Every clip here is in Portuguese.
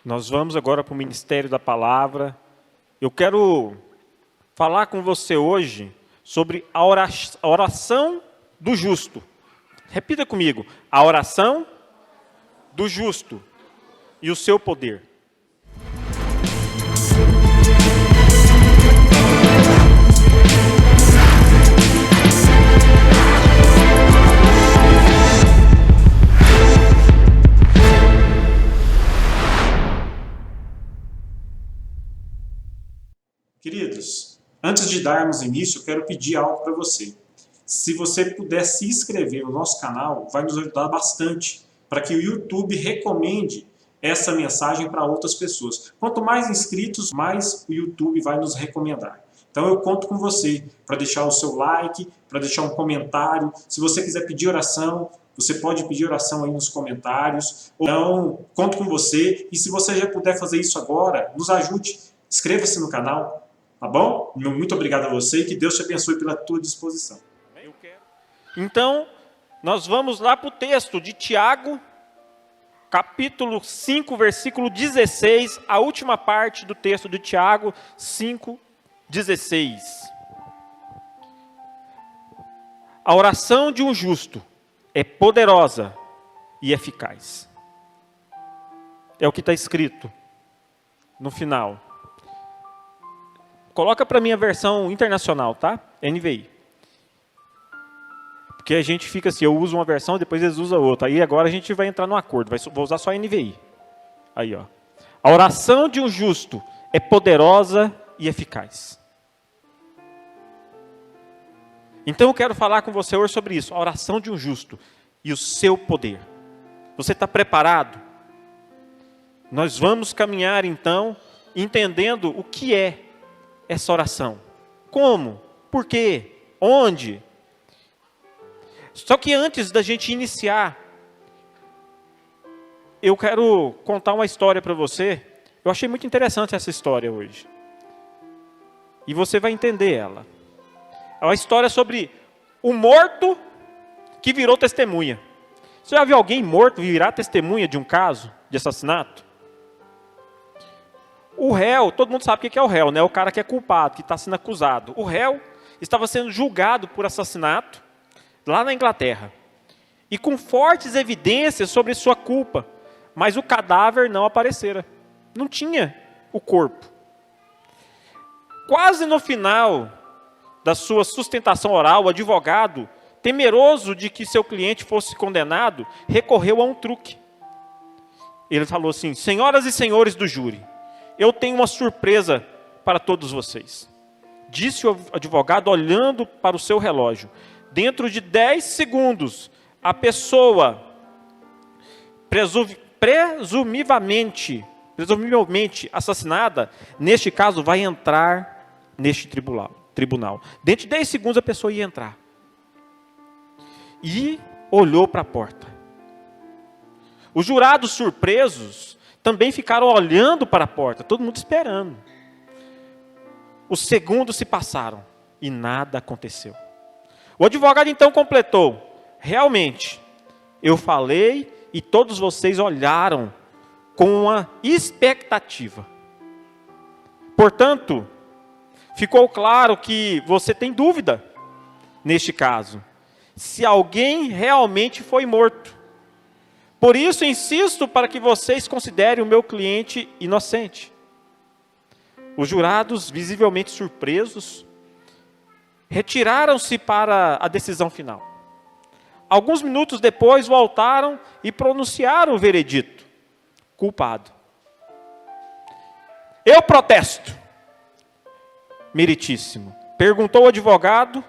Nós vamos agora para o Ministério da Palavra. Eu quero falar com você hoje sobre a oração do justo. Repita comigo, a oração do justo e o seu poder. Queridos, antes de darmos início, eu quero pedir algo para você. Se você puder se inscrever no nosso canal, vai nos ajudar bastante para que o YouTube recomende essa mensagem para outras pessoas. Quanto mais inscritos, mais o YouTube vai nos recomendar. Então eu conto com você para deixar o seu like, para deixar um comentário. Se você quiser pedir oração, você pode pedir oração aí nos comentários. Então, conto com você. E se você já puder fazer isso agora, nos ajude. Inscreva-se no canal. Tá bom? Muito obrigado a você e que Deus te abençoe pela tua disposição. Então, nós vamos lá para o texto de Tiago, capítulo 5, versículo 16, a última parte do texto de Tiago 5, 16. A oração de um justo é poderosa e eficaz. É o que está escrito no final. Coloca para mim a versão internacional, tá? NVI. Porque a gente fica assim, eu uso uma versão, depois eles usam outra. Aí agora a gente vai entrar no acordo, vou usar só a NVI. Aí, ó. A oração de um justo é poderosa e eficaz. Então eu quero falar com você hoje sobre isso, a oração de um justo e o seu poder. Você está preparado? Nós vamos caminhar então, entendendo o que é essa oração. Como? Por quê? Onde? Só que antes da gente iniciar, eu quero contar uma história para você. Eu achei muito interessante essa história hoje. E você vai entender ela. É uma história sobre o morto que virou testemunha. Você já viu alguém morto virar testemunha de um caso de assassinato? O réu, todo mundo sabe o que é o réu, né? O cara que é culpado, que está sendo acusado. O réu estava sendo julgado por assassinato lá na Inglaterra. E com fortes evidências sobre sua culpa. Mas o cadáver não aparecera. Não tinha o corpo. Quase no final da sua sustentação oral, o advogado, temeroso de que seu cliente fosse condenado, recorreu a um truque. Ele falou assim: senhoras e senhores do júri, eu tenho uma surpresa para todos vocês. Disse o advogado olhando para o seu relógio. Dentro de 10 segundos, a pessoa presumivelmente assassinada, neste caso, vai entrar neste tribunal. Dentro de 10 segundos a pessoa ia entrar. E olhou para a porta. Os jurados surpresos também ficaram olhando para a porta, todo mundo esperando. Os segundos se passaram e nada aconteceu. O advogado então completou: realmente, eu falei e todos vocês olharam com uma expectativa. Portanto, ficou claro que você tem dúvida, neste caso, se alguém realmente foi morto. Por isso, insisto para que vocês considerem o meu cliente inocente. Os jurados, visivelmente surpresos, retiraram-se para a decisão final. Alguns minutos depois, voltaram e pronunciaram o veredito: culpado. Eu protesto, meritíssimo. Perguntou o advogado.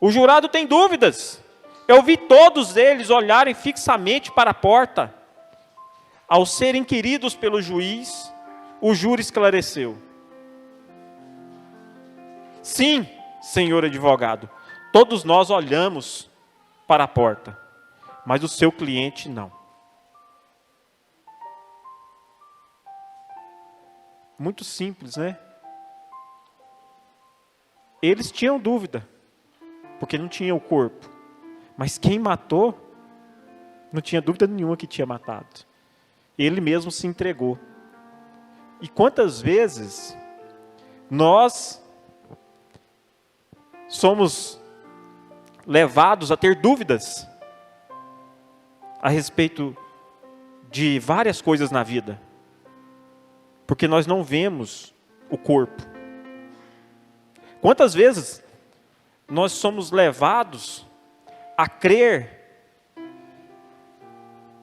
O jurado tem dúvidas. Eu vi todos eles olharem fixamente para a porta. Ao serem inquiridos pelo juiz, o júri esclareceu: sim, senhor advogado, todos nós olhamos para a porta, mas o seu cliente não. Muito simples, né? Eles tinham dúvida, porque não tinha o corpo. Mas quem matou, não tinha dúvida nenhuma que tinha matado. Ele mesmo se entregou E quantas vezes nós somos levados a ter dúvidas a respeito de várias coisas na vida, porque nós não vemos o corpo. Quantas vezes nós somos levados a crer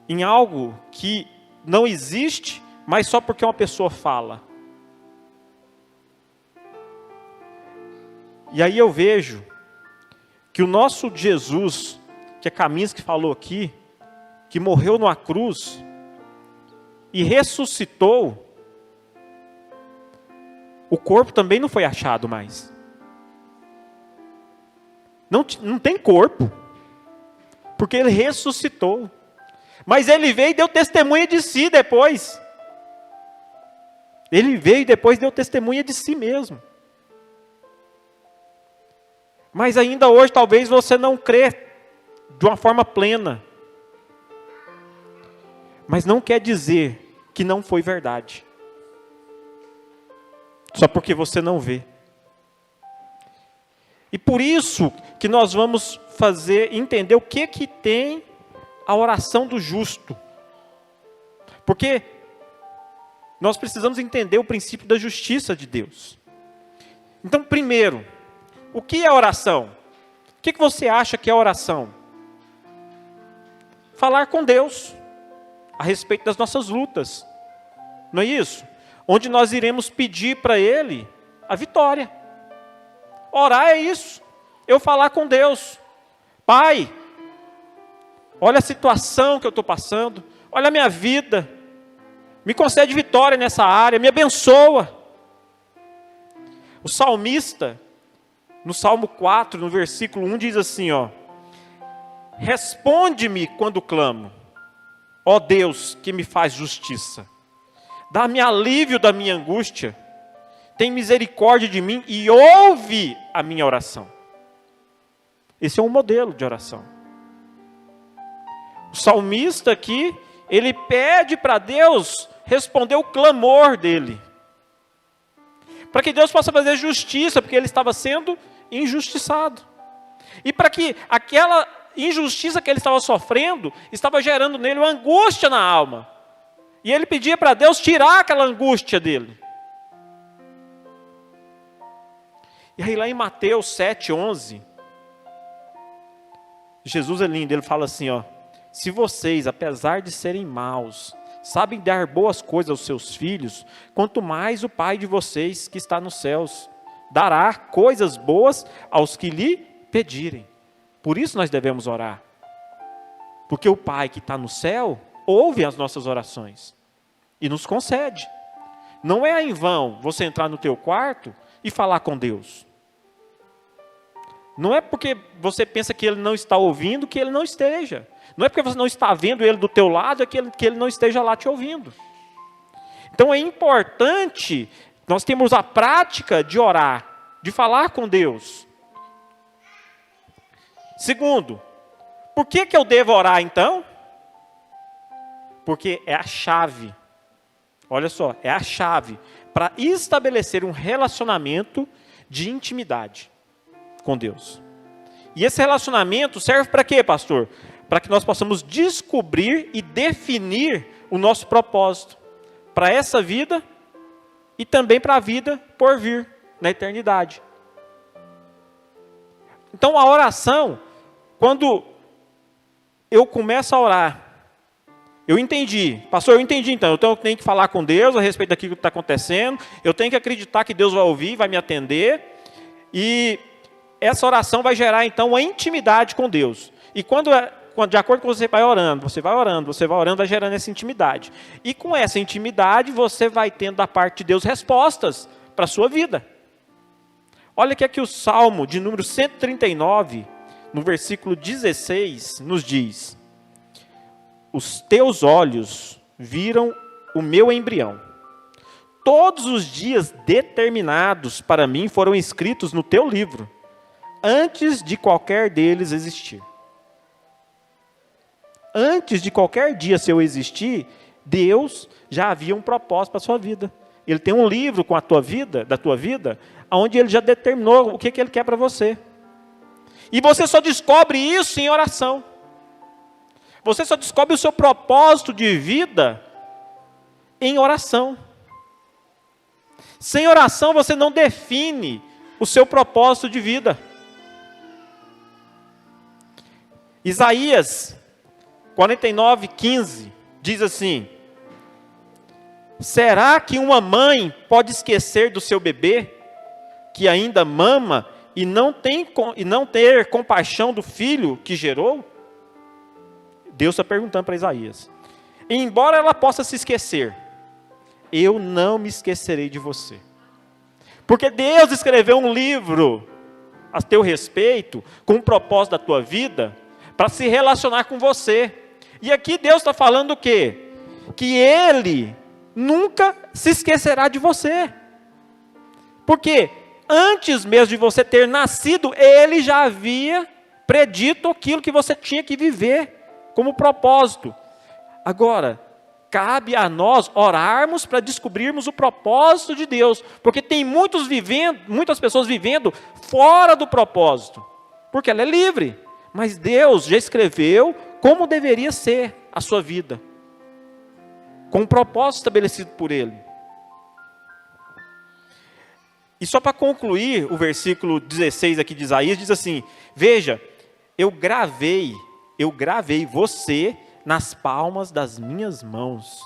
em algo que não existe, mas só porque uma pessoa fala. E aí eu vejo que o nosso Jesus, que é Kaminski falou aqui, que morreu numa cruz e ressuscitou, o corpo também não foi achado mais. Não tem corpo, porque ele ressuscitou. Mas ele veio e deu testemunha de si depois. Ele veio e depois deu testemunha de si mesmo. Mas ainda hoje talvez você não crê de uma forma plena. Mas não quer dizer que não foi verdade. Só porque você não vê. E por isso que nós vamos entender o que tem a oração do justo. Porque nós precisamos entender o princípio da justiça de Deus. Então, primeiro, o que é oração? O que você acha que é oração? Falar com Deus a respeito das nossas lutas. Não é isso? Onde nós iremos pedir para Ele a vitória. Orar é isso. Eu falar com Deus. Pai, olha a situação que eu estou passando. Olha a minha vida. Me concede vitória nessa área. Me abençoa. O salmista, no Salmo 4, no versículo 1, diz assim, ó: responde-me quando clamo, ó Deus que me faz justiça. Dá-me alívio da minha angústia. Tem misericórdia de mim e ouve a minha oração. Esse é um modelo de oração. O salmista aqui, ele pede para Deus responder o clamor dele. Para que Deus possa fazer justiça, porque ele estava sendo injustiçado. E para que aquela injustiça que ele estava sofrendo, estava gerando nele uma angústia na alma. E ele pedia para Deus tirar aquela angústia dele. E aí lá em Mateus 7:11, Jesus é lindo, ele fala assim, ó: se vocês, apesar de serem maus, sabem dar boas coisas aos seus filhos, quanto mais o Pai de vocês que está nos céus dará coisas boas aos que lhe pedirem. Por isso nós devemos orar. Porque o Pai que está no céu ouve as nossas orações e nos concede. Não é em vão você entrar no teu quarto e falar com Deus. Não é porque você pensa que Ele não está ouvindo que Ele não esteja. Não é porque você não está vendo Ele do teu lado que Ele não esteja lá te ouvindo. Então é importante nós termos a prática de orar, de falar com Deus. Segundo, por que eu devo orar então? Porque é a chave. Olha só, é a chave para estabelecer um relacionamento de intimidade com Deus. E esse relacionamento serve para quê, pastor? Para que nós possamos descobrir e definir o nosso propósito para essa vida e também para a vida por vir na eternidade. Então a oração, quando eu começo a orar, eu entendi, pastor, eu entendi então, eu tenho que falar com Deus a respeito daquilo que está acontecendo, eu tenho que acreditar que Deus vai ouvir, vai me atender, e essa oração vai gerar então uma intimidade com Deus. E quando de acordo com você vai orando, vai gerando essa intimidade. E com essa intimidade você vai tendo da parte de Deus respostas para a sua vida. Olha que aqui o Salmo de número 139, no versículo 16, nos diz: os teus olhos viram o meu embrião. Todos os dias determinados para mim foram escritos no teu livro, antes de qualquer deles existir. Antes de qualquer dia seu existir, Deus já havia um propósito para a sua vida. Ele tem um livro com a tua vida, da tua vida, onde ele já determinou o que ele quer para você. E você só descobre isso em oração. Você só descobre o seu propósito de vida em oração. Sem oração você não define o seu propósito de vida. Isaías 49:15 diz assim: será que uma mãe pode esquecer do seu bebê, que ainda mama, e não ter compaixão do filho que gerou? Deus está perguntando para Isaías. Embora ela possa se esquecer, eu não me esquecerei de você. Porque Deus escreveu um livro a teu respeito, com o propósito da tua vida, para se relacionar com você. E aqui Deus está falando o quê? Que Ele nunca se esquecerá de você. Porque antes mesmo de você ter nascido, Ele já havia predito aquilo que você tinha que viver como propósito. Agora, cabe a nós orarmos para descobrirmos o propósito de Deus, porque tem muitas pessoas vivendo fora do propósito, porque ela é livre, mas Deus já escreveu como deveria ser a sua vida, com um propósito estabelecido por Ele. E só para concluir, o versículo 16 aqui de Isaías diz assim: veja, eu gravei você nas palmas das minhas mãos.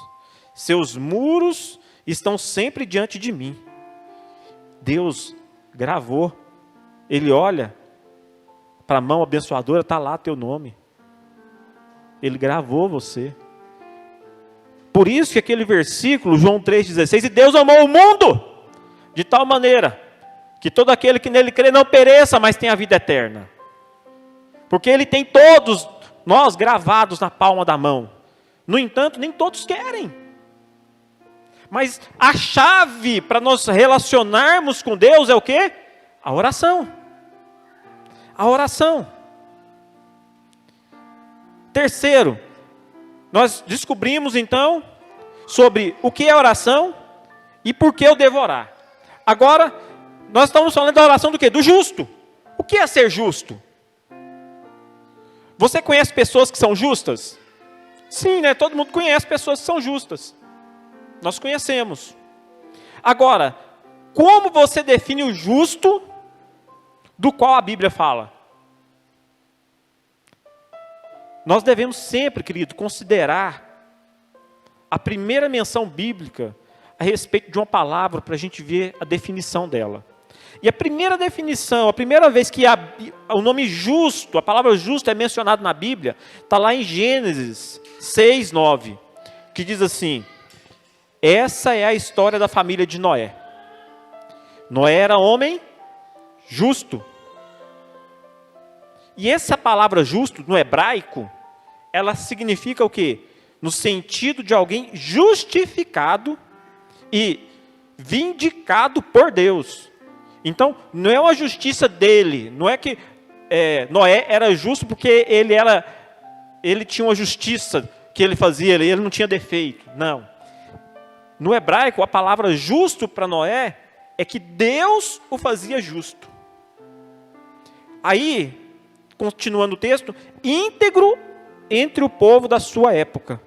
Seus muros estão sempre diante de mim. Deus gravou. Ele olha para a mão abençoadora, está lá teu nome. Ele gravou você. Por isso que aquele versículo, João 3,16, e Deus amou o mundo de tal maneira que todo aquele que nele crê não pereça, mas tenha a vida eterna. Porque Ele tem todos nós gravados na palma da mão. No entanto, nem todos querem. Mas a chave para nós relacionarmos com Deus é o quê? A oração. A oração. Terceiro, nós descobrimos então sobre o que é oração e por que eu devo orar. Agora, nós estamos falando da oração do quê? Do justo. O que é ser justo? Você conhece pessoas que são justas? Sim, né? Todo mundo conhece pessoas que são justas. Nós conhecemos. Agora, como você define o justo do qual a Bíblia fala? Nós devemos sempre, querido, considerar a primeira menção bíblica a respeito de uma palavra para a gente ver a definição dela. E a primeira definição, a primeira vez que o nome justo, a palavra justo é mencionado na Bíblia, está lá em Gênesis 6:9, que diz assim: essa é a história da família de Noé. Noé era homem justo. E essa palavra justo, no hebraico, ela significa o quê? No sentido de alguém justificado e vindicado por Deus. Então, não é uma justiça dele, não é que Noé era justo porque ele tinha uma justiça que ele fazia, ele não tinha defeito, não. No hebraico, a palavra justo para Noé é que Deus o fazia justo. Aí, continuando o texto, íntegro entre o povo da sua época.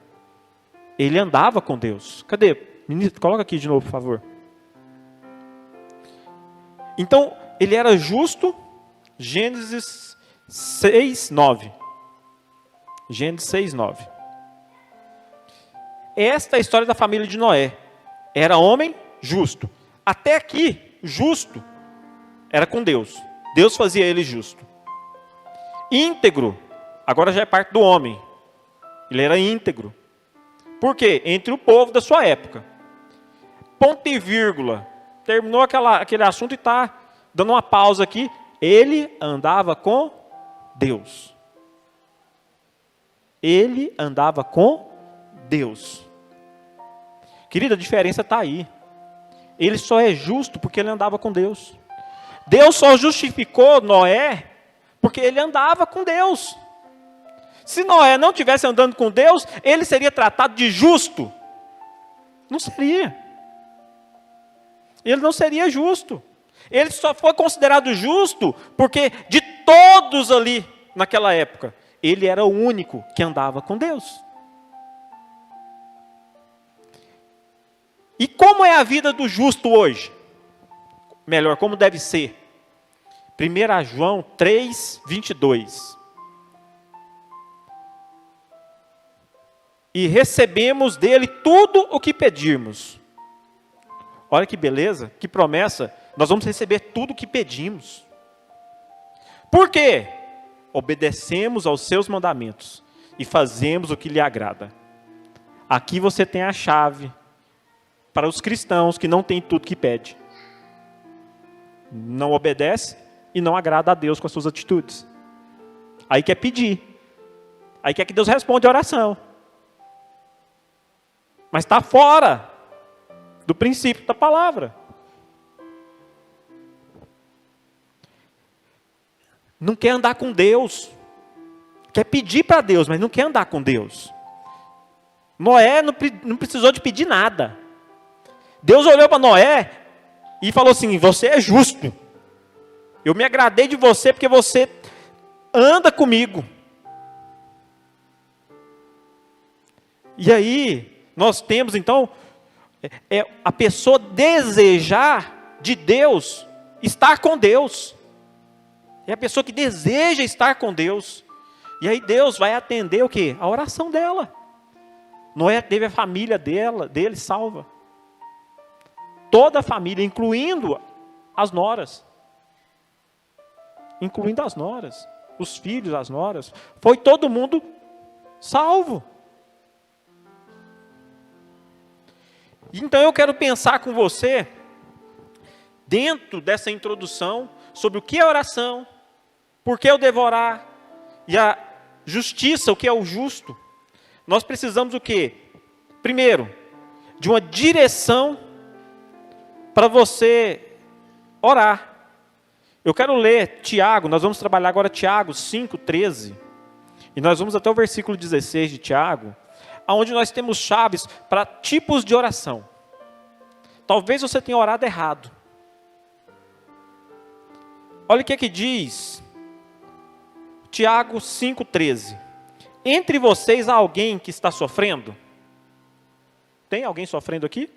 Ele andava com Deus. Cadê? Ministro, coloca aqui de novo, por favor. Então, ele era justo, Gênesis 6:9. Gênesis 6:9. Esta é a história da família de Noé. Era homem justo. Até aqui, justo era com Deus. Deus fazia ele justo. Íntegro, agora já é parte do homem. Ele era íntegro. Por quê? Entre o povo da sua época. Ponto e vírgula. Terminou aquele assunto e está dando uma pausa aqui. Ele andava com Deus. Ele andava com Deus. Querida, a diferença está aí. Ele só é justo porque ele andava com Deus. Deus só justificou Noé porque ele andava com Deus. Se Noé não estivesse andando com Deus, ele seria tratado de justo? Não seria. Ele não seria justo. Ele só foi considerado justo porque de todos ali naquela época, ele era o único que andava com Deus. E como é a vida do justo hoje? Melhor, como deve ser? 1 João 3, 22. E recebemos dele tudo o que pedirmos. Olha que beleza, que promessa. Nós vamos receber tudo o que pedimos. Por quê? Obedecemos aos seus mandamentos e fazemos o que lhe agrada. Aqui você tem a chave para os cristãos que não têm tudo que pede. Não obedece e não agrada a Deus com as suas atitudes. Aí quer pedir. Aí quer que Deus responda a oração. Mas está fora do princípio da palavra. Não quer andar com Deus. Quer pedir para Deus, mas não quer andar com Deus. Noé não precisou de pedir nada. Deus olhou para Noé e falou assim: você é justo. Eu me agradei de você porque você anda comigo. E aí, nós temos então, a pessoa desejar de Deus, estar com Deus. É a pessoa que deseja estar com Deus. E aí Deus vai atender o quê? A oração dela. Noé teve a família dele salva. Toda a família, incluindo as noras. Incluindo as noras. Os filhos, as noras. Foi todo mundo salvo. Então eu quero pensar com você, dentro dessa introdução, sobre o que é oração, por que eu devo orar, e a justiça, o que é o justo. Nós precisamos o quê? Primeiro, de uma direção para você orar. Eu quero ler Tiago, nós vamos trabalhar agora Tiago 5:13, e nós vamos até o versículo 16 de Tiago, onde nós temos chaves para tipos de oração. Talvez você tenha orado errado. Olha o que diz Tiago 5:13. Entre vocês há alguém que está sofrendo? Tem alguém sofrendo aqui?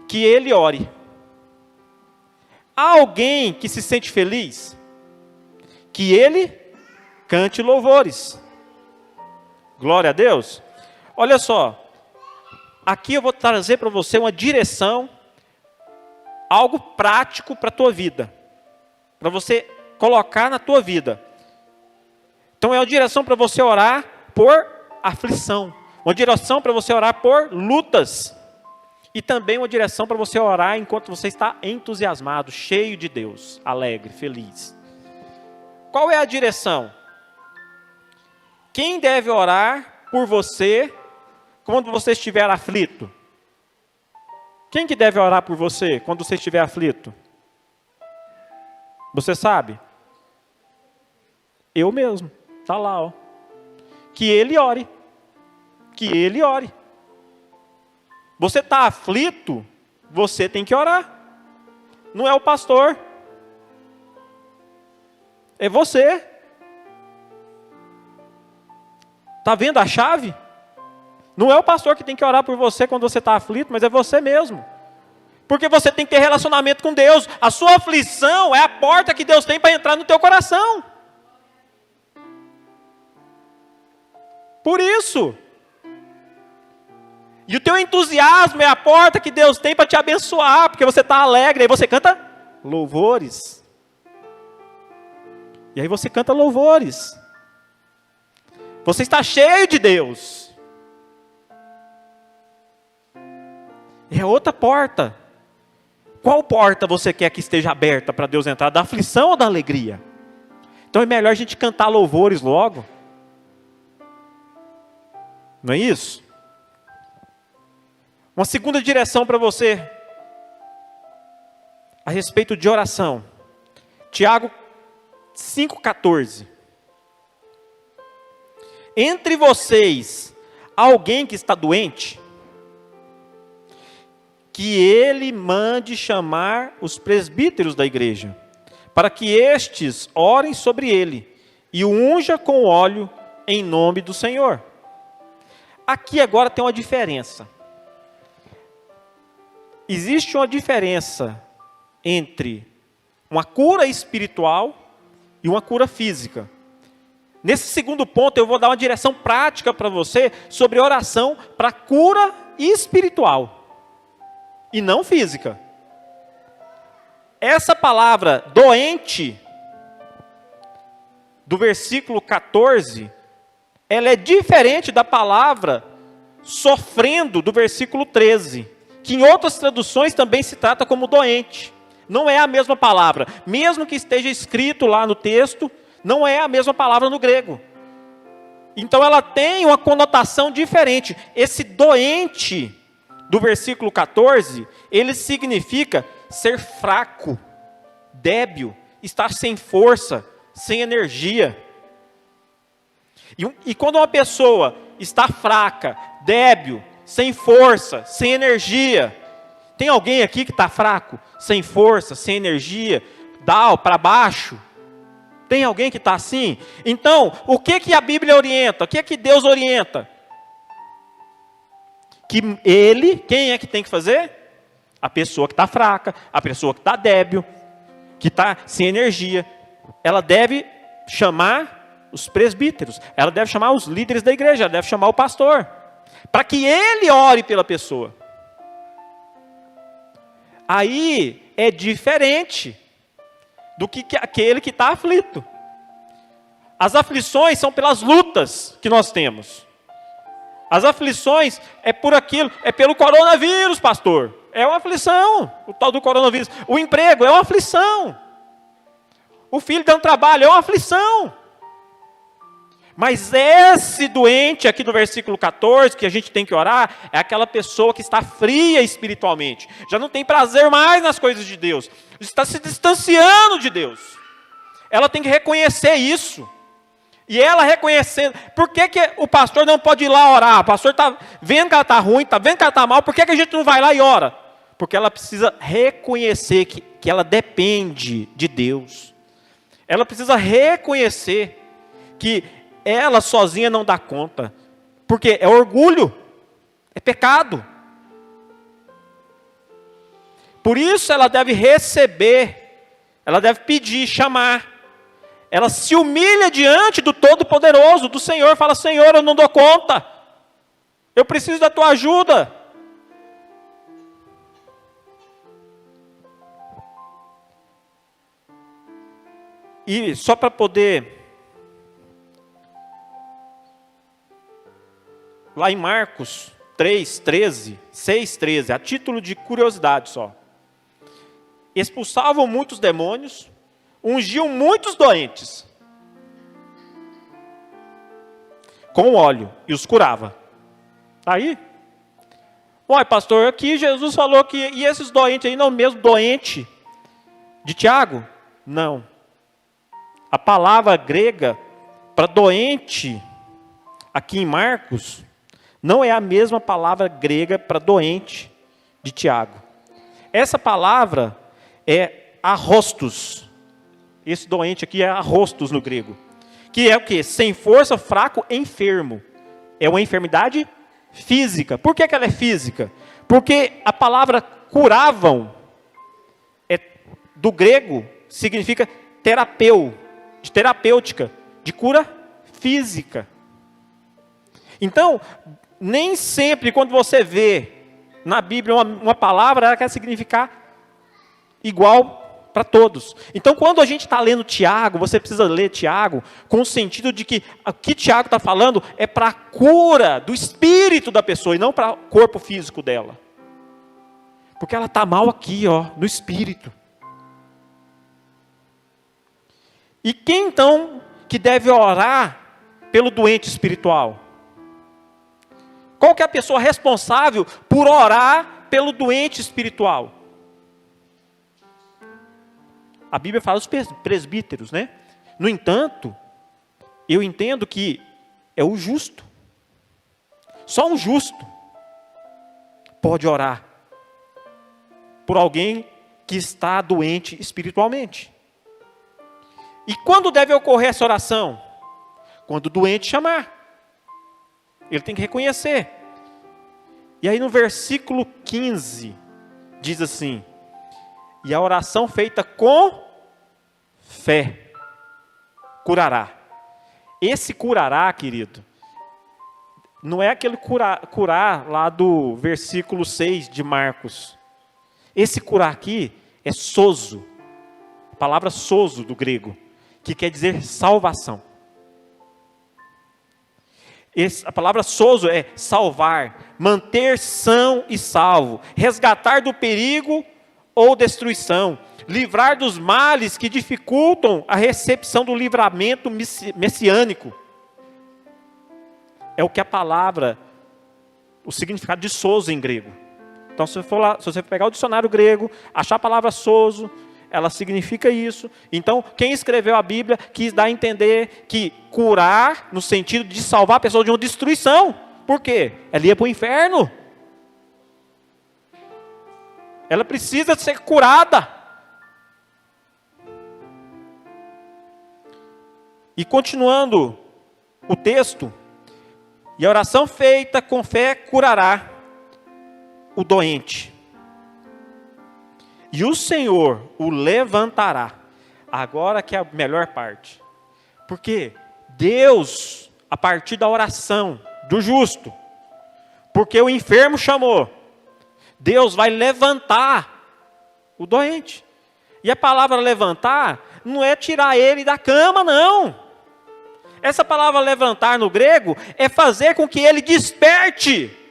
Que ele ore. Há alguém que se sente feliz? Que ele cante louvores. Glória a Deus. Olha só, aqui eu vou trazer para você uma direção, algo prático para a tua vida, para você colocar na tua vida. Então é uma direção para você orar por aflição, uma direção para você orar por lutas, e também uma direção para você orar enquanto você está entusiasmado, cheio de Deus, alegre, feliz. Qual é a direção? Quem deve orar por você quando você estiver aflito? Quem que deve orar por você quando você estiver aflito? Você sabe? Eu mesmo. Está lá, Que ele ore. Que ele ore. Você está aflito, você tem que orar. Não é o pastor. É você. Está vendo a chave? Não é o pastor que tem que orar por você quando você está aflito, mas é você mesmo. Porque você tem que ter relacionamento com Deus. A sua aflição é a porta que Deus tem para entrar no teu coração. Por isso. E o teu entusiasmo é a porta que Deus tem para te abençoar, porque você está alegre, aí você canta louvores. E aí você canta louvores. Você está cheio de Deus. É outra porta. Qual porta você quer que esteja aberta para Deus entrar? Da aflição ou da alegria? Então é melhor a gente cantar louvores logo. Não é isso? Uma segunda direção para você a respeito de oração. Tiago 5,14. Entre vocês, há alguém que está doente? que ele mande chamar os presbíteros da igreja, para que estes orem sobre ele e o unja com óleo em nome do Senhor. Aqui agora tem uma diferença. Existe uma diferença entre uma cura espiritual e uma cura física. Nesse segundo ponto, eu vou dar uma direção prática para você sobre oração para cura espiritual e não física. Essa palavra doente, do versículo 14, ela é diferente da palavra sofrendo, do versículo 13, que em outras traduções também se trata como doente. Não é a mesma palavra, mesmo que esteja escrito lá no texto, não é a mesma palavra no grego. Então ela tem uma conotação diferente. Esse doente do versículo 14, ele significa ser fraco, débil, estar sem força, sem energia. E quando uma pessoa está fraca, débil, sem força, sem energia, tem alguém aqui que está fraco, sem força, sem energia, para baixo? Tem alguém que está assim? Então, o que a Bíblia orienta? O que Deus orienta? Que ele, quem é que tem que fazer? A pessoa que está fraca, a pessoa que está débil, que está sem energia, ela deve chamar os presbíteros, ela deve chamar os líderes da igreja, ela deve chamar o pastor, para que ele ore pela pessoa. Aí é diferente do que aquele que está aflito. As aflições são pelas lutas que nós temos. As aflições é por aquilo, é pelo coronavírus, pastor. É uma aflição, o tal do coronavírus. O emprego é uma aflição. O filho dando trabalho é uma aflição. Mas esse doente aqui do versículo 14, que a gente tem que orar, é aquela pessoa que está fria espiritualmente. Já não tem prazer mais nas coisas de Deus. Está se distanciando de Deus. Ela tem que reconhecer isso. E ela reconhecendo. Por que o pastor não pode ir lá orar? O pastor está vendo que ela está ruim, está vendo que ela está mal. Por que a gente não vai lá e ora? Porque ela precisa reconhecer que ela depende de Deus. Ela precisa reconhecer que ela sozinha não dá conta. Porque é orgulho, é pecado. Por isso ela deve receber, ela deve pedir, chamar. Ela se humilha diante do Todo-Poderoso, do Senhor. Fala: Senhor, eu não dou conta. Eu preciso da tua ajuda. E só para poder... Lá em Marcos 3:13, 6:13, a título de curiosidade só. Expulsavam muitos demônios, ungiam muitos doentes com óleo e os curava. Está aí? Ué, pastor, aqui Jesus falou que... E esses doentes aí não é o mesmo doente de Tiago? Não. A palavra grega para doente, aqui em Marcos, não é a mesma palavra grega para doente de Tiago. Essa palavra é arrostos. Esse doente aqui é arrostos no grego. Que é o quê? Sem força, fraco, enfermo. É uma enfermidade física. Por que ela é física? Porque a palavra curavam, do grego, significa de terapêutica, de cura física. Então, nem sempre quando você vê na Bíblia uma palavra, ela quer significar igual para todos. Então, quando a gente está lendo Tiago, você precisa ler Tiago com o sentido de que o que Tiago está falando é para a cura do espírito da pessoa e não para o corpo físico dela. Porque ela está mal aqui, no espírito. E quem então que deve orar pelo doente espiritual? Qual que é a pessoa responsável por orar pelo doente espiritual? A Bíblia fala dos presbíteros, né? No entanto, eu entendo que é o justo. Só um justo pode orar por alguém que está doente espiritualmente. E quando deve ocorrer essa oração? Quando o doente chamar. Ele tem que reconhecer. E aí no versículo 15, diz assim: e a oração feita com fé curará. Esse curará, querido, não é aquele curar lá do versículo 6 de Marcos. Esse curar aqui é sozo. A palavra sozo do grego, que quer dizer salvação. A palavra sozo é salvar, manter são e salvo, resgatar do perigo ou destruição, livrar dos males que dificultam a recepção do livramento messiânico. É o que a palavra, o significado de sozo em grego. Então, se você pegar o dicionário grego, achar a palavra sozo, ela significa isso. Então, quem escreveu a Bíblia quis dar a entender que curar, no sentido de salvar a pessoa de uma destruição. Por quê? Ela ia para o inferno. Ela precisa ser curada. E continuando o texto, e a oração feita com fé curará o doente. E o Senhor o levantará. Agora que é a melhor parte. Porque Deus, a partir da oração do justo, porque o enfermo chamou, Deus vai levantar o doente. E a palavra levantar não é tirar ele da cama, não. Essa palavra levantar no grego é fazer com que ele desperte.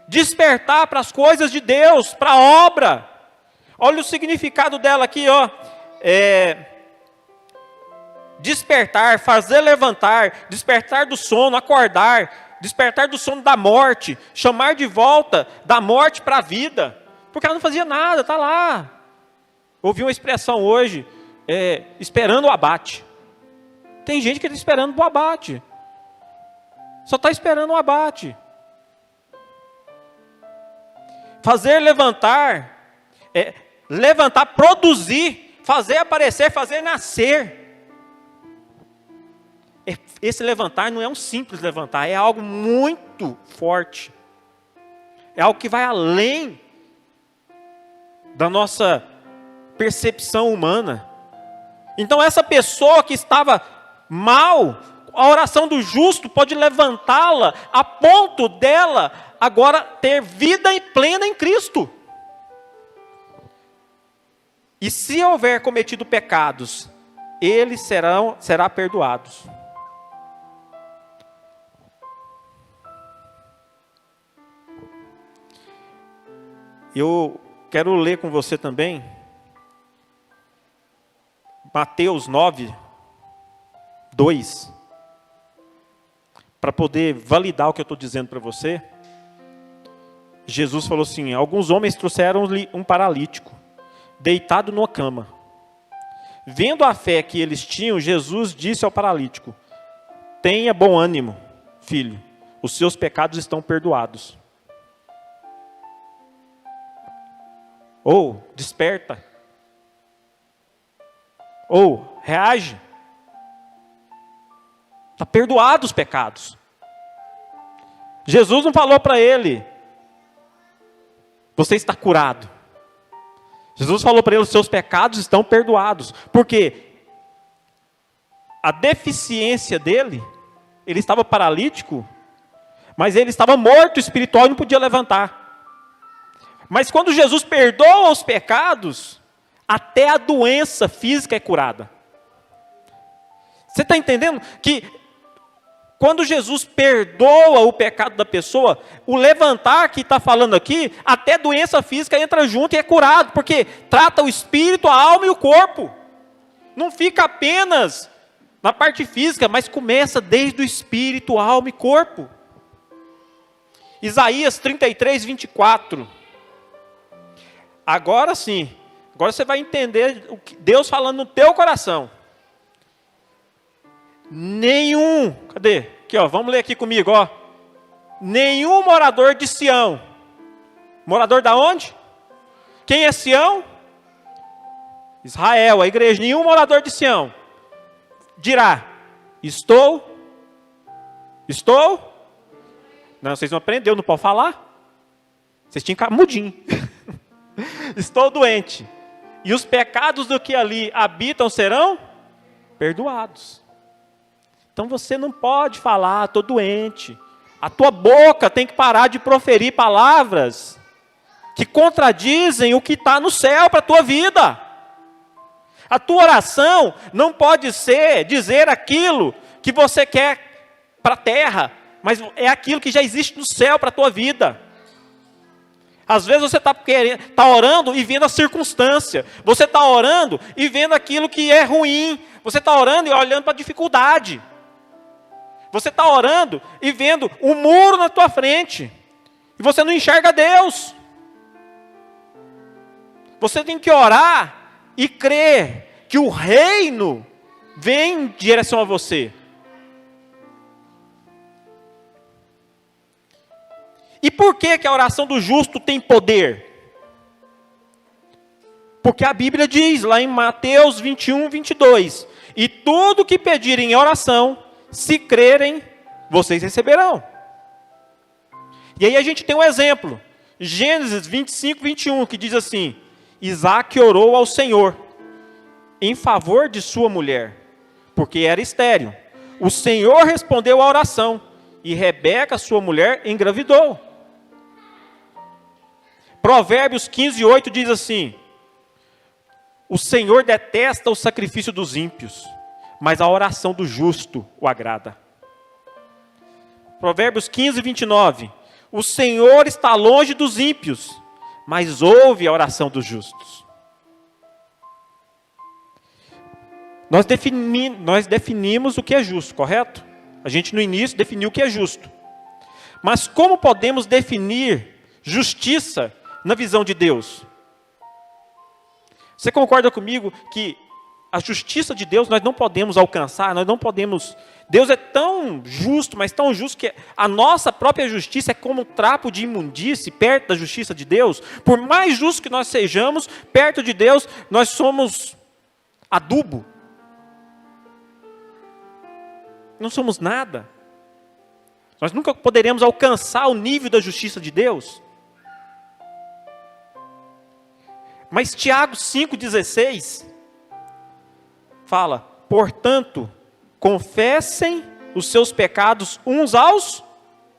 Despertar para as coisas de Deus, para a obra. Olha o significado dela aqui, ó. Despertar, fazer levantar, despertar do sono, acordar, despertar do sono da morte, chamar de volta da morte para a vida. Porque ela não fazia nada, está lá. Ouvi uma expressão hoje, esperando o abate. Tem gente que está esperando o abate. Só está esperando o abate. Fazer levantar, levantar, produzir, fazer aparecer, fazer nascer. Esse levantar não é um simples levantar, é algo muito forte. É algo que vai além da nossa percepção humana. Então essa pessoa que estava mal, a oração do justo pode levantá-la a ponto dela agora ter vida plena em Cristo. E se houver cometido pecados, eles serão perdoados. Eu quero ler com você também Mateus 9, 2, para poder validar o que eu estou dizendo para você. Jesus falou assim: alguns homens trouxeram-lhe um paralítico, deitado numa cama. Vendo a fé que eles tinham, Jesus disse ao paralítico: tenha bom ânimo, filho, os seus pecados estão perdoados. Ou desperta. Ou reage. Está perdoado os pecados. Jesus não falou para ele: você está curado. Jesus falou para ele: os seus pecados estão perdoados. Porque a deficiência dele, ele estava paralítico, mas ele estava morto espiritual e não podia levantar. Mas quando Jesus perdoa os pecados, até a doença física é curada. Você está entendendo que quando Jesus perdoa o pecado da pessoa, o levantar que está falando aqui, até doença física entra junto e é curado, porque trata o espírito, a alma e o corpo. Não fica apenas na parte física, mas começa desde o espírito, alma e corpo. Isaías 33, 24. Agora sim, agora você vai entender o que Deus falando no teu coração. Cadê? Aqui, ó, vamos ler aqui comigo, ó. Nenhum morador de Sião. Morador da onde? Quem é Sião? Israel, a igreja. Nenhum morador de Sião dirá: estou. Não, vocês não aprenderam, não podem falar. Vocês tinham que ficar mudinho. Estou doente. E os pecados do que ali habitam serão perdoados. Então você não pode falar: estou doente. A tua boca tem que parar de proferir palavras que contradizem o que está no céu para a tua vida. A tua oração não pode ser dizer aquilo que você quer para a terra, mas é aquilo que já existe no céu para a tua vida. Às vezes você está orando e vendo a circunstância. Você está orando e vendo aquilo que é ruim. Você está orando e olhando para a dificuldade. Você está orando e vendo um muro na tua frente. E você não enxerga Deus. Você tem que orar e crer que o reino vem em direção a você. E por que a oração do justo tem poder? Porque a Bíblia diz lá em Mateus 21, 22: e tudo que pedirem em oração, se crerem, vocês receberão. E aí a gente tem um exemplo. Gênesis 25, 21, que diz assim: Isaac orou ao Senhor em favor de sua mulher, porque era estéril. O Senhor respondeu à oração, e Rebeca, sua mulher, engravidou. Provérbios 15, 8 diz assim: o Senhor detesta o sacrifício dos ímpios, mas a oração do justo o agrada. Provérbios 15, 29. O Senhor está longe dos ímpios, mas ouve a oração dos justos. Nós definimos o que é justo, correto? A gente no início definiu o que é justo. Mas como podemos definir justiça na visão de Deus? Você concorda comigo que a justiça de Deus nós não podemos alcançar, nós não podemos... Deus é tão justo, mas tão justo que a nossa própria justiça é como um trapo de imundície perto da justiça de Deus. Por mais justos que nós sejamos, perto de Deus, nós somos adubo. Não somos nada. Nós nunca poderemos alcançar o nível da justiça de Deus. Mas Tiago 5,16 fala: portanto, confessem os seus pecados uns aos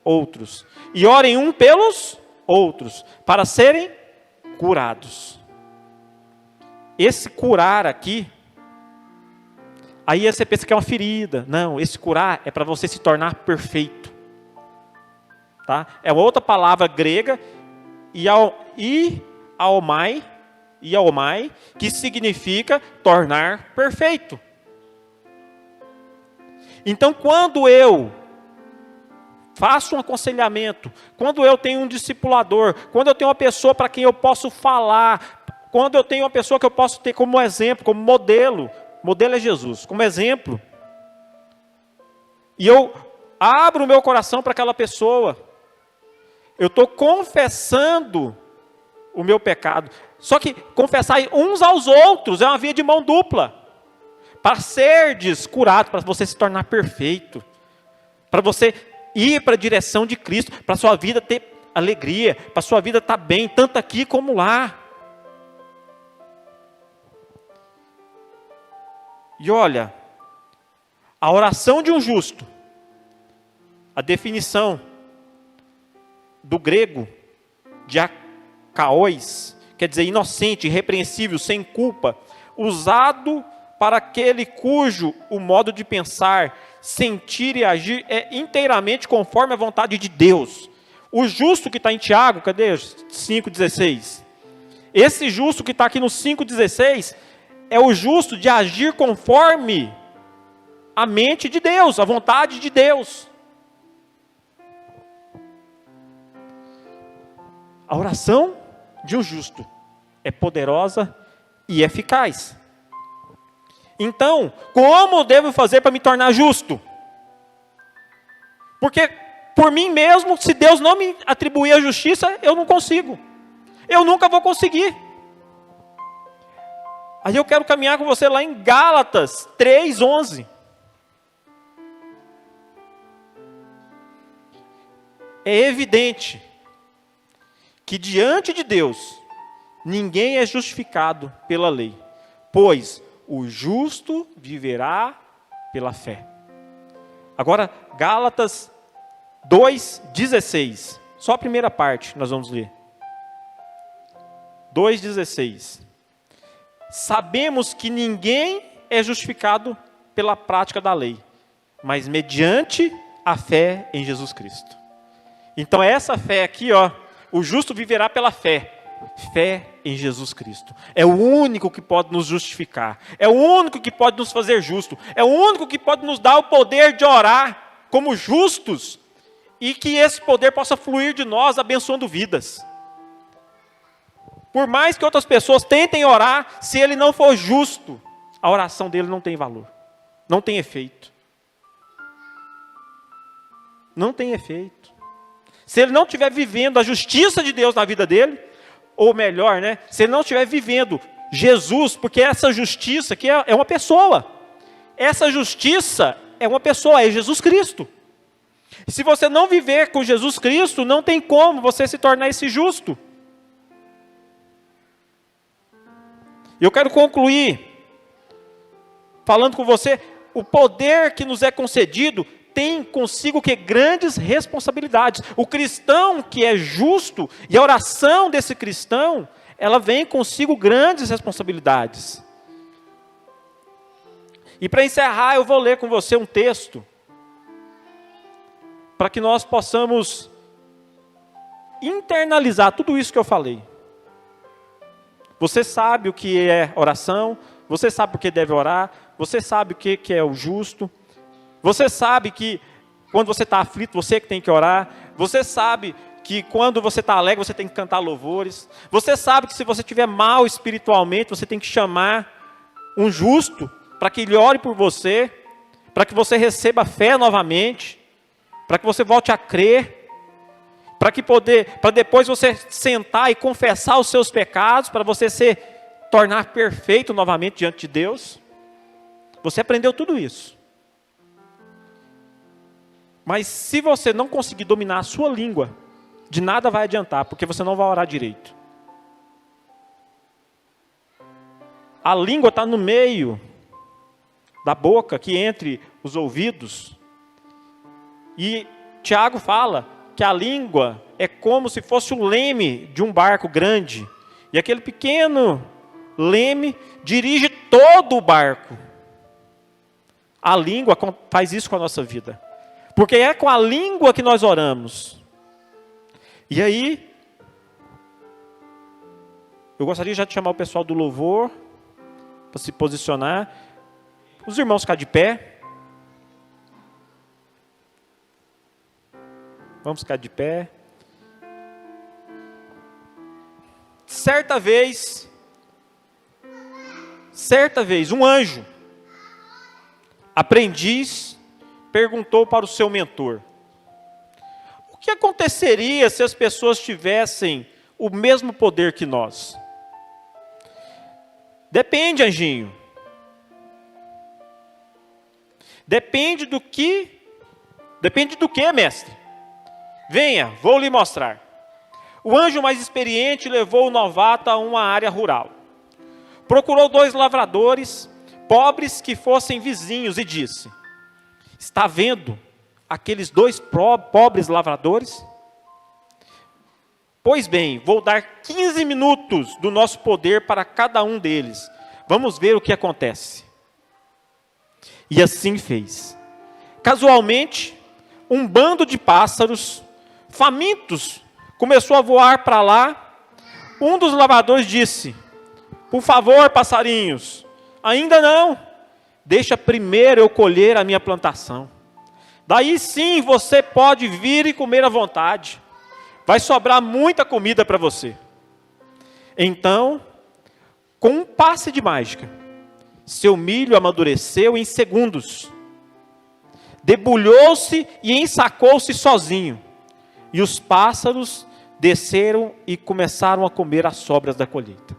outros, e orem um pelos outros, para serem curados. Esse curar aqui, aí você pensa que é uma ferida. Não, esse curar é para você se tornar perfeito. Tá? É outra palavra grega, iaomai, que significa tornar perfeito. Então, quando eu faço um aconselhamento, quando eu tenho um discipulador, quando eu tenho uma pessoa para quem eu posso falar, quando eu tenho uma pessoa que eu posso ter como exemplo, como modelo é Jesus, como exemplo, e eu abro o meu coração para aquela pessoa, eu estou confessando o meu pecado. Só que confessar uns aos outros é uma via de mão dupla. Para serdes curado, para você se tornar perfeito, para você ir para a direção de Cristo, para a sua vida ter alegria, para a sua vida estar bem, tanto aqui como lá. E olha, a oração de um justo, a definição do grego de akaois, quer dizer inocente, irrepreensível, sem culpa, usado para aquele cujo o modo de pensar, sentir e agir é inteiramente conforme a vontade de Deus. O justo que está em Tiago, cadê? 5,16. Esse justo que está aqui no 5,16 é o justo de agir conforme a mente de Deus, a vontade de Deus. A oração de um justo é poderosa e eficaz. Então, como devo fazer para me tornar justo? Porque, por mim mesmo, se Deus não me atribuir a justiça, eu não consigo. Eu nunca vou conseguir. Aí eu quero caminhar com você lá em Gálatas 3:11. É evidente que diante de Deus, ninguém é justificado pela lei, pois o justo viverá pela fé. Agora, Gálatas 2:16, só a primeira parte nós vamos ler. 2:16. Sabemos que ninguém é justificado pela prática da lei, mas mediante a fé em Jesus Cristo. Então essa fé aqui, ó, o justo viverá pela fé. Fé em Jesus Cristo. É o único que pode nos justificar. É o único que pode nos fazer justo. É o único que pode nos dar o poder de orar como justos. E que esse poder possa fluir de nós, abençoando vidas. Por mais que outras pessoas tentem orar, se ele não for justo, a oração dele não tem valor. Não tem efeito. Não tem efeito. Se ele não estiver vivendo a justiça de Deus na vida dele, ou melhor, né? Se ele não estiver vivendo Jesus, porque essa justiça aqui é uma pessoa. Essa justiça é uma pessoa, é Jesus Cristo. E se você não viver com Jesus Cristo, não tem como você se tornar esse justo. Eu quero concluir falando com você, o poder que nos é concedido tem consigo que grandes responsabilidades. O cristão que é justo, e a oração desse cristão, ela vem consigo grandes responsabilidades. E para encerrar, eu vou ler com você um texto, para que nós possamos internalizar tudo isso que eu falei. Você sabe o que é oração, você sabe por que deve orar, você sabe o que é o justo, você sabe que quando você está aflito, você que tem que orar, você sabe que quando você está alegre, você tem que cantar louvores, você sabe que se você estiver mal espiritualmente, você tem que chamar um justo, para que ele ore por você, para que você receba fé novamente, para que você volte a crer, para depois você sentar e confessar os seus pecados, para você se tornar perfeito novamente diante de Deus. Você aprendeu tudo isso. Mas se você não conseguir dominar a sua língua, de nada vai adiantar, porque você não vai orar direito. A língua está no meio da boca, aqui entre os ouvidos. E Tiago fala que a língua é como se fosse o leme de um barco grande. E aquele pequeno leme dirige todo o barco. A língua faz isso com a nossa vida. Porque é com a língua que nós oramos. E aí, eu gostaria já de chamar o pessoal do louvor para se posicionar. Os irmãos ficar de pé. Vamos ficar de pé. Certa vez, um anjo, aprendiz, perguntou para o seu mentor: o que aconteceria se as pessoas tivessem o mesmo poder que nós? Depende, anjinho. Depende do que, mestre? Venha, vou lhe mostrar. O anjo mais experiente levou o novato a uma área rural. Procurou 2 lavradores, pobres que fossem vizinhos, e disse: está vendo aqueles 2 pobres lavradores? Pois bem, vou dar 15 minutos do nosso poder para cada um deles. Vamos ver o que acontece. E assim fez. Casualmente, um bando de pássaros, famintos, começou a voar para lá. Um dos lavradores disse: por favor, passarinhos, ainda não. Deixa primeiro eu colher a minha plantação. Daí sim você pode vir e comer à vontade. Vai sobrar muita comida para você. Então, com um passe de mágica, seu milho amadureceu em segundos. Debulhou-se e ensacou-se sozinho. E os pássaros desceram e começaram a comer as sobras da colheita.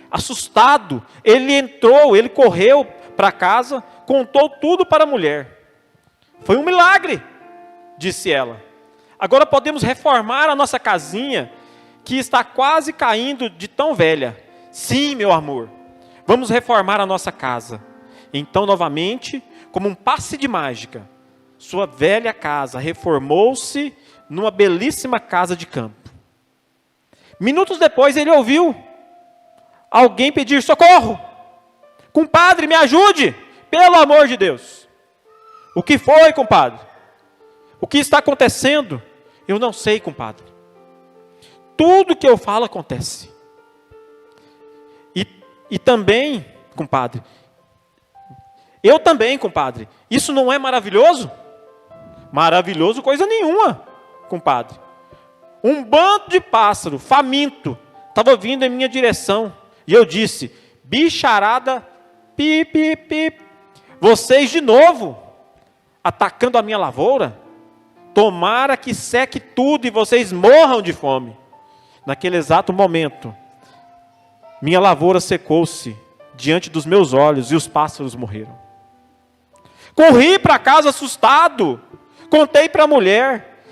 Assustado, ele entrou, ele correu para casa, contou tudo para a mulher. Foi um milagre, disse ela. Agora podemos reformar a nossa casinha, que está quase caindo de tão velha. Sim, meu amor, vamos reformar a nossa casa. Então, novamente, como um passe de mágica, sua velha casa reformou-se numa belíssima casa de campo. Minutos depois ele ouviu alguém pedir socorro. Compadre, me ajude, pelo amor de Deus. O que foi, compadre? O que está acontecendo? Eu não sei, compadre. Tudo que eu falo acontece. E também, compadre, eu também, compadre. Isso não é maravilhoso? Maravilhoso coisa nenhuma, compadre. Um bando de pássaro, faminto, estava vindo em minha direção. E eu disse, bicharada, pip, pip, pip. Vocês de novo, atacando a minha lavoura? Tomara que seque tudo e vocês morram de fome. Naquele exato momento, minha lavoura secou-se diante dos meus olhos e os pássaros morreram. Corri para casa assustado. Contei para a mulher,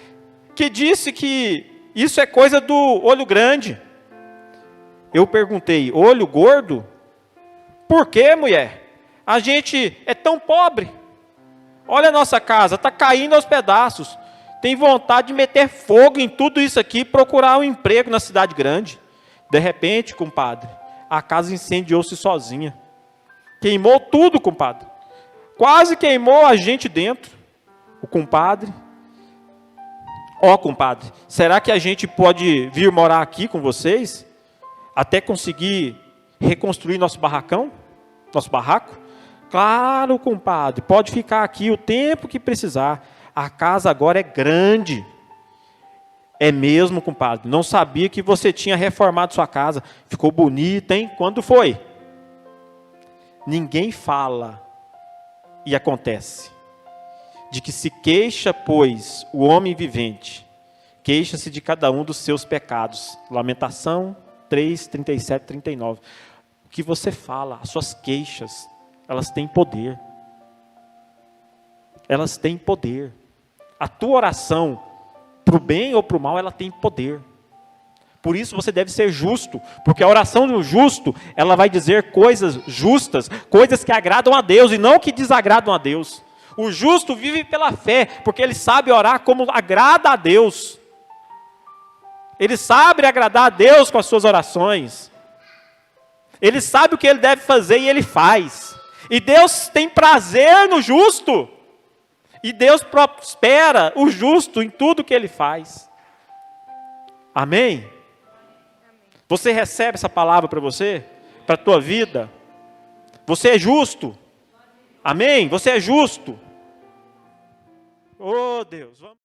que disse que isso é coisa do olho grande. Eu perguntei, olho gordo? Por quê, mulher? A gente é tão pobre. Olha a nossa casa, está caindo aos pedaços. Tem vontade de meter fogo em tudo isso aqui e procurar um emprego na cidade grande. De repente, compadre, a casa incendiou-se sozinha. Queimou tudo, compadre. Quase queimou a gente dentro. O compadre. Compadre, será que a gente pode vir morar aqui com vocês? Até conseguir reconstruir nosso barracão? Nosso barraco? Claro, compadre, pode ficar aqui o tempo que precisar. A casa agora é grande. É mesmo, compadre. Não sabia que você tinha reformado sua casa. Ficou bonita, hein? Quando foi? Ninguém fala. E acontece. De que se queixa, pois, o homem vivente, queixa-se de cada um dos seus pecados. Lamentação 3, 37, 39. O que você fala, as suas queixas, elas têm poder. Elas têm poder. A tua oração, para o bem ou para o mal, ela tem poder. Por isso você deve ser justo, porque a oração do justo, ela vai dizer coisas justas, coisas que agradam a Deus e não que desagradam a Deus. O justo vive pela fé, porque ele sabe orar como agrada a Deus. Ele sabe agradar a Deus com as suas orações. Ele sabe o que ele deve fazer e ele faz. E Deus tem prazer no justo. E Deus prospera o justo em tudo que ele faz. Amém? Você recebe essa palavra para você? Para a tua vida? Você é justo? Amém? Você é justo? Oh, Deus, vamos.